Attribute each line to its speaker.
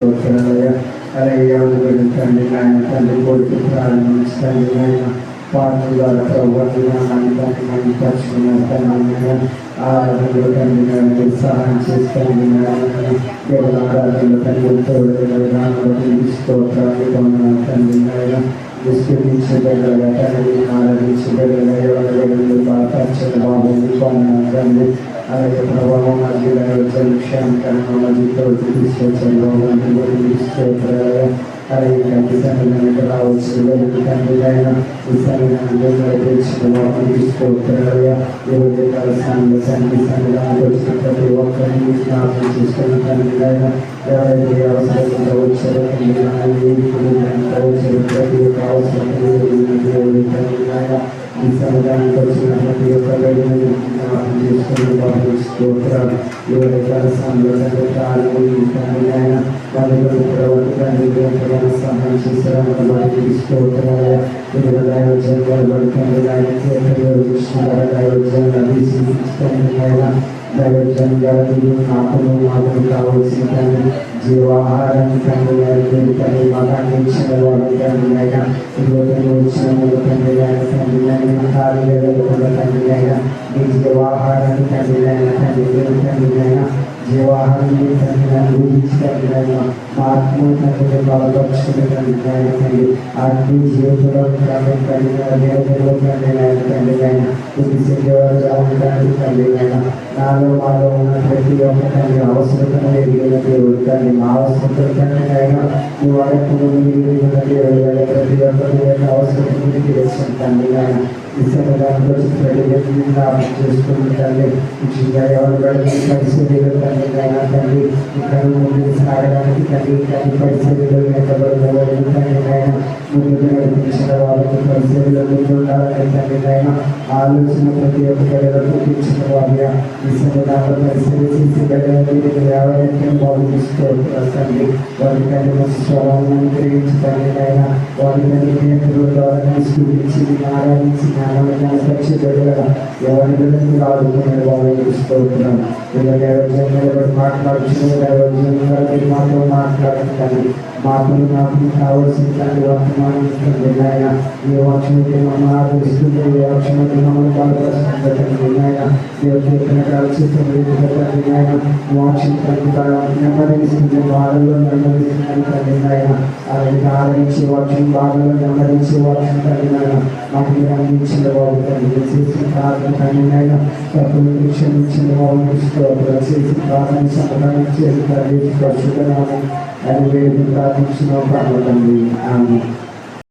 Speaker 1: స్తోత్రాలయ అలాగే ఎవరి గురించి నాయన తండ్రి కోరిక ప్రారంభించండి నాయన పాటల ద్వారా ప్రభుత్వాన్ని మహిమపరుచుకున్న తండ్రి ఆరాధనలో తండ్రి నాయన సహాయం చేస్తాను నాయన కేవల ఆరాధనలో తండ్రి తోడు స్తోత్రాలు తండ్రి నాయన విస్తరించగలగా తండ్రి ఆరాధించగలగా ఎవరి బాగా బాబు తండ్రి అలాగే ప్రభావం క్షేమకరంగా తీసుకొచ్చారు అలాగే కంటి సంఘానికి రావచ్చు తండ్రి అయినా ఈ సంఘాన్ని తీసుకోవాలి ఎవరి కలసాన్ని తండ్రి సంఘానికి వచ్చిన ప్రతి ఒక్కరిని జ్ఞాపకం చేసుకుని తండ్రి అయినా ఎవరైతే అవసరంగా వచ్చారో ప్రతి ఒక్క అవసరం తండ్రి అయినా ఈ సముదాయానికి వచ్చిన ప్రతి ఒక్కరిని జ్ఞాపకం చేసుకుని బాబు స్తోత్రాలు ఎవరి కలసాన్ని తండ్రి అయినా వాళ్ళ ప్రవర్తన సహాయం చేశారు వారికి స్తోత్రాలు నాకు కావలసిన తండ్రి జీవాహారాన్ని తండ్రి మగాన్ని ఇచ్చిన వాడు తండ్రి అయినా వచ్చిన తండ్రి అయినా తండ్రి అయినా ఈ జీవాహారాన్ని తండ్రి అయినా తండ్రి అయినా జీవాహారాన్ని తండ్రి ఆత్మ తండ్రి బలపరుచుకునే తండ్రి ఆత్మీయ జీవితంలో తండ్రి నాలో మాలో ఉన్న ప్రతి ఒక్క తండ్రి అవసరతను ఎదిగిన దేవుడు తండ్రి మా అవసరం తండ్రి ఈ వరకు ప్రతి ఒక్కరి అవసరం తెలుసు తండ్రి ఈ సమయంలో చేసుకుని తండ్రి ఎవరు పరిస్థితులు తండ్రి తండ్రి ఇక్కడ ముందు సాగడానికి తండ్రి పరిస్థితులు ముందుకు నడిపించిన వాళ్ళకి పరిస్థితులు ముందు ఉండాలని తండ్రి ఆలోచన ప్రతి ఒక్కరిలో చూపించిన వాళ్ళ ఈ సమయంలో పరిస్థితి ఎవరైతే బాగుంటుంది తండ్రి వారికి తండ్రి స్వరాలను గ్రహించి తండ్రి వారికి చూపించి ఆరాధించి ఎవరి ఆడుకునే వాళ్ళు చూస్తున్నాం మాట్లాడుతున్నారు మాతో మాట్లాడుతుంది మాకు కావాల్సిన వర్తమానం ఏ వర్షమైతే మనం ఆదరిస్తుంది ఏ వర్షమైతే మమ్మల్ని బలపరుస్తుంది నెమ్మదిస్తుంది బాధల్లో నెమ్మదిస్తుంది అలాగే ఆదరించి వర్షం బాధలో నెమ్మదించి వర్షం కలిగిన మాకు మీరు అందించిన బాబు చేసిన ప్రార్థన కలిగిన తప్పులు క్షమించిన బాబు చేసిన ప్రార్థన సమాధానం చేసి పరిశుభ్రనామం అది వేరు ప్రార్థించిన ప్రార్థన ఆమె